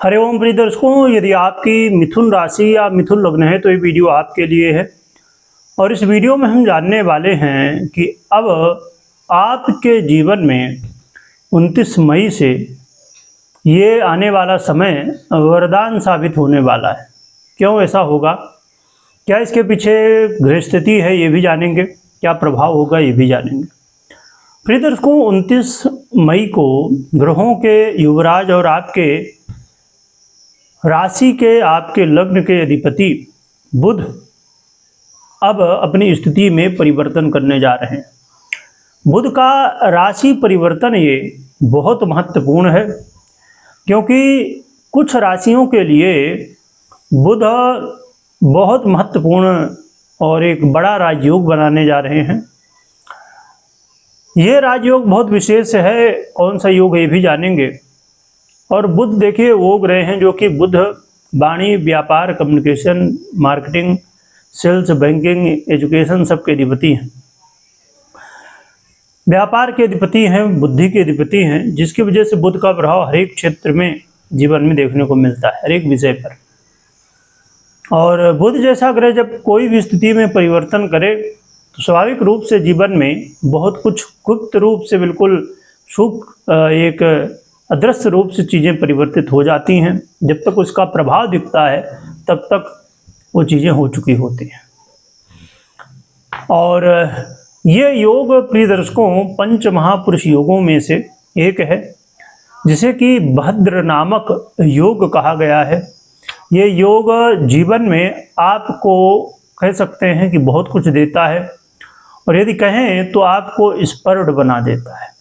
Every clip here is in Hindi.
हरिओम प्रिय दर्शकों, यदि आपकी मिथुन राशि या मिथुन लग्न है तो ये वीडियो आपके लिए है। और इस वीडियो में हम जानने वाले हैं कि अब आपके जीवन में 29 मई से ये आने वाला समय वरदान साबित होने वाला है। क्यों ऐसा होगा, क्या इसके पीछे ग्रह स्थिति है, ये भी जानेंगे। क्या प्रभाव होगा, ये भी जानेंगे। प्रिय दर्शकों, 29 मई को ग्रहों के युवराज और आपके राशि के, आपके लग्न के अधिपति बुध अब अपनी स्थिति में परिवर्तन करने जा रहे हैं। बुध का राशि परिवर्तन ये बहुत महत्वपूर्ण है, क्योंकि कुछ राशियों के लिए बुध बहुत महत्वपूर्ण और एक बड़ा राजयोग बनाने जा रहे हैं। ये राजयोग बहुत विशेष है। कौन सा योग है ये भी जानेंगे। और बुध देखिए वो ग्रह हैं जो कि बुध वाणी, व्यापार, communication, marketing, sales, banking, education सबके अधिपति हैं। व्यापार के अधिपति हैं, बुद्धि के अधिपति हैं, जिसकी वजह से बुध का प्रभाव हर एक क्षेत्र में जीवन में देखने को मिलता है, हर एक विषय पर। और बुध जैसा ग्रह जब कोई भी स्थिति में परिवर्तन करे तो स्वाभाविक रूप से जीवन में बहुत कुछ गुप्त रूप से, बिल्कुल शुभ, एक अदृश्य रूप से चीज़ें परिवर्तित हो जाती हैं। जब तक उसका प्रभाव दिखता है तब तक वो चीज़ें हो चुकी होती हैं। और ये योग प्रिय दर्शकों पंच महापुरुष योगों में से एक है, जिसे कि भद्र नामक योग कहा गया है। ये योग जीवन में आपको कह सकते हैं कि बहुत कुछ देता है, और यदि कहें तो आपको स्पर्ड बना देता है।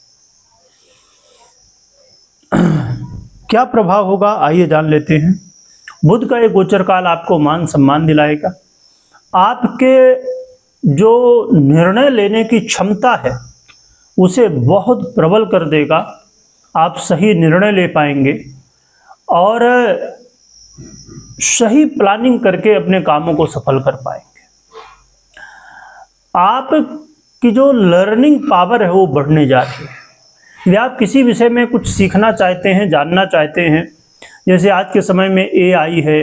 क्या प्रभाव होगा, आइए जान लेते हैं। बुध का एक गोचर काल आपको मान सम्मान दिलाएगा। आपके जो निर्णय लेने की क्षमता है उसे बहुत प्रबल कर देगा। आप सही निर्णय ले पाएंगे और सही प्लानिंग करके अपने कामों को सफल कर पाएंगे। आपकी जो लर्निंग पावर है वो बढ़ने जा रही है। यदि आप किसी विषय में कुछ सीखना चाहते हैं, जानना चाहते हैं, जैसे आज के समय में AI है,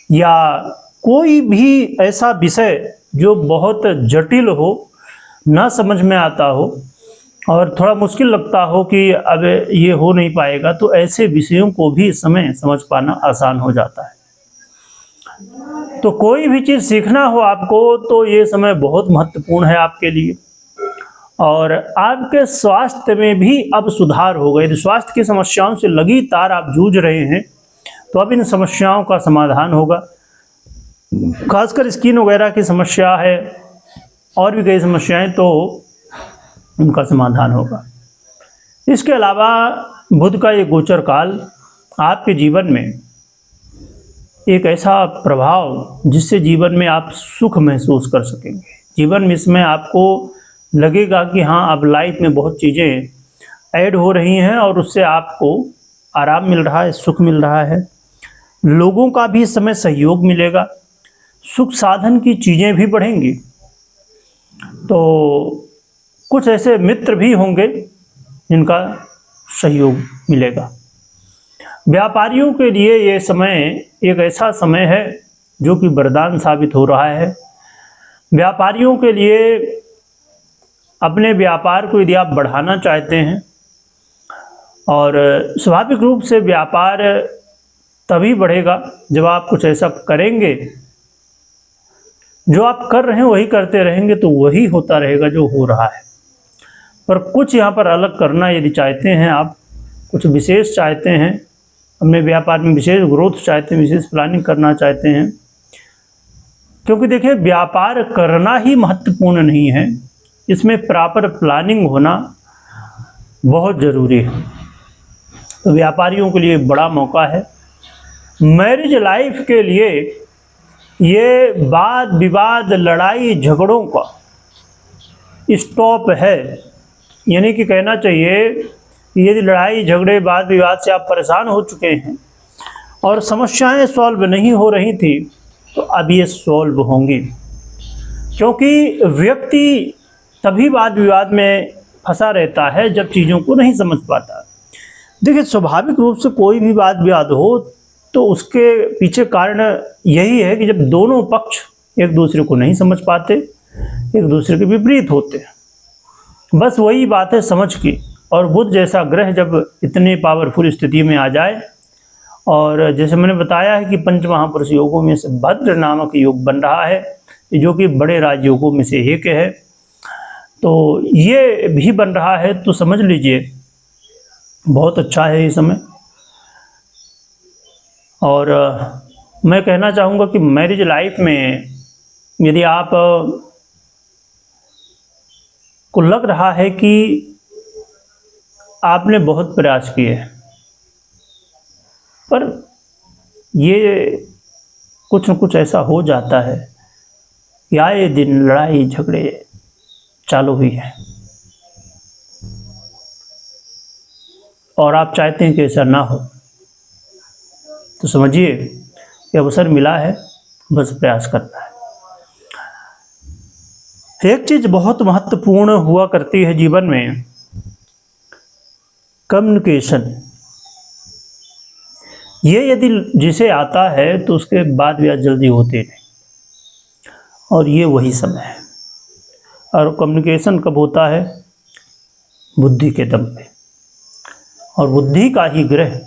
या कोई भी ऐसा विषय जो बहुत जटिल हो, ना समझ में आता हो और थोड़ा मुश्किल लगता हो कि अब ये हो नहीं पाएगा, तो ऐसे विषयों को भी इस समय समझ पाना आसान हो जाता है। तो कोई भी चीज़ सीखना हो आपको तो ये समय बहुत महत्वपूर्ण है आपके लिए। और आपके स्वास्थ्य में भी अब सुधार होगा। यदि स्वास्थ्य की समस्याओं से लगातार आप जूझ रहे हैं तो अब इन समस्याओं का समाधान होगा। खासकर स्किन वगैरह की समस्या है और भी कई समस्याएं, तो उनका समाधान होगा। इसके अलावा बुध का ये गोचर काल आपके जीवन में एक ऐसा प्रभाव जिससे जीवन में आप सुख महसूस कर सकेंगे। जीवन में इसमें आपको लगेगा कि हाँ, अब लाइफ में बहुत चीज़ें ऐड हो रही हैं और उससे आपको आराम मिल रहा है, सुख मिल रहा है। लोगों का भी इस समय सहयोग मिलेगा, सुख साधन की चीज़ें भी बढ़ेंगी। तो कुछ ऐसे मित्र भी होंगे जिनका सहयोग मिलेगा। व्यापारियों के लिए ये समय एक ऐसा समय है जो कि वरदान साबित हो रहा है। व्यापारियों के लिए अपने व्यापार को यदि आप बढ़ाना चाहते हैं, और स्वाभाविक रूप से व्यापार तभी बढ़ेगा जब आप कुछ ऐसा करेंगे, जो आप कर रहे हैं वही करते रहेंगे तो वही होता रहेगा जो हो रहा है। पर कुछ यहाँ पर अलग करना यदि चाहते हैं, आप कुछ विशेष चाहते हैं, अपने व्यापार में विशेष ग्रोथ चाहते हैं, विशेष प्लानिंग करना चाहते हैं, क्योंकि देखिए व्यापार करना ही महत्वपूर्ण नहीं है, इसमें प्रॉपर प्लानिंग होना बहुत ज़रूरी है। तो व्यापारियों के लिए बड़ा मौका है। मैरिज लाइफ के लिए ये वाद विवाद, लड़ाई झगड़ों का स्टॉप है। यानी कि कहना चाहिए कि यदि लड़ाई झगड़े, वाद विवाद से आप परेशान हो चुके हैं और समस्याएं सॉल्व नहीं हो रही थी, तो अब ये सॉल्व होंगी। क्योंकि व्यक्ति तभी वाद विवाद में फंसा रहता है जब चीज़ों को नहीं समझ पाता। देखिए स्वाभाविक रूप से कोई भी वाद विवाद हो तो उसके पीछे कारण यही है कि जब दोनों पक्ष एक दूसरे को नहीं समझ पाते, एक दूसरे के विपरीत होते हैं। बस वही बात है समझ की। और बुध जैसा ग्रह जब इतने पावरफुल स्थिति में आ जाए, और जैसे मैंने बताया है कि पंच महापुरुष योगों में से भद्र नामक योग बन रहा है, जो कि बड़े राजयोगों में से एक है, तो ये भी बन रहा है, तो समझ लीजिए बहुत अच्छा है ये समय। और मैं कहना चाहूँगा कि मैरिज लाइफ में यदि आप को लग रहा है कि आपने बहुत प्रयास किए पर ये कुछ न कुछ ऐसा हो जाता है कि आए दिन लड़ाई झगड़े चालू हुई है, और आप चाहते हैं कि ऐसा ना हो, तो समझिए कि अवसर मिला है, बस प्रयास करना है। एक चीज बहुत महत्वपूर्ण हुआ करती है जीवन में, कम्युनिकेशन। ये यदि जिसे आता है तो उसके बाद भी जल्दी होते नहीं, और ये वही समय है। और कम्युनिकेशन कब होता है? बुद्धि के दम पे, और बुद्धि का ही ग्रह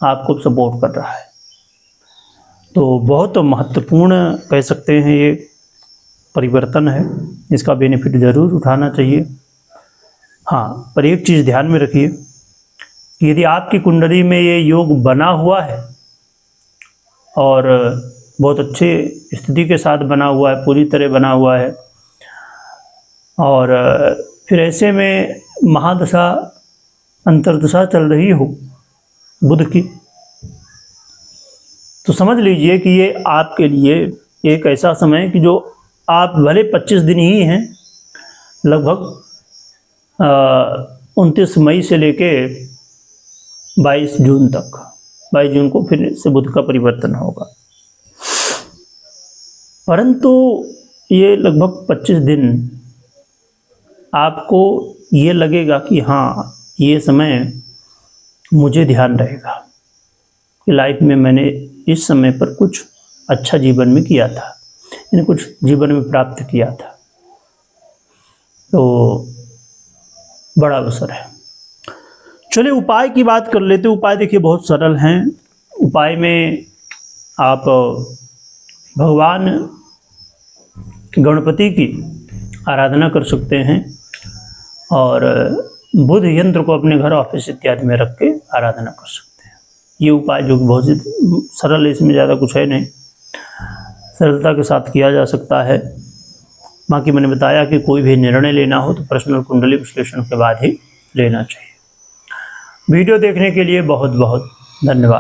आपको सपोर्ट कर रहा है। तो बहुत महत्वपूर्ण कह सकते हैं ये परिवर्तन है, इसका बेनिफिट ज़रूर उठाना चाहिए। हाँ, पर एक चीज़ ध्यान में रखिए कि यदि आपकी कुंडली में ये योग बना हुआ है और बहुत अच्छे स्थिति के साथ बना हुआ है, पूरी तरह बना हुआ है, और फिर ऐसे में महादशा अंतर्दशा चल रही हो बुध की, तो समझ लीजिए कि ये आपके लिए एक ऐसा समय कि जो आप भले 25 दिन ही हैं, लगभग 29 मई से लेके 22 जून तक, 22 जून को फिर से बुध का परिवर्तन होगा। परंतु ये लगभग 25 दिन आपको ये लगेगा कि हाँ, ये समय मुझे ध्यान रहेगा कि लाइफ में मैंने इस समय पर कुछ अच्छा जीवन में किया था, यानी कुछ जीवन में प्राप्त किया था, तो बड़ा अवसर है। चलिए उपाय की बात कर लेते हैं। उपाय देखिए बहुत सरल हैं। उपाय में आप भगवान गणपति की आराधना कर सकते हैं, और बुध यंत्र को अपने घर ऑफिस इत्यादि में रख के आराधना कर सकते हैं। ये उपाय जो कि बहुत ही सरल है, इसमें ज़्यादा कुछ है नहीं, सरलता के साथ किया जा सकता है। बाकी मैंने बताया कि कोई भी निर्णय लेना हो तो पर्सनल कुंडली विश्लेषण के बाद ही लेना चाहिए। वीडियो देखने के लिए बहुत बहुत धन्यवाद।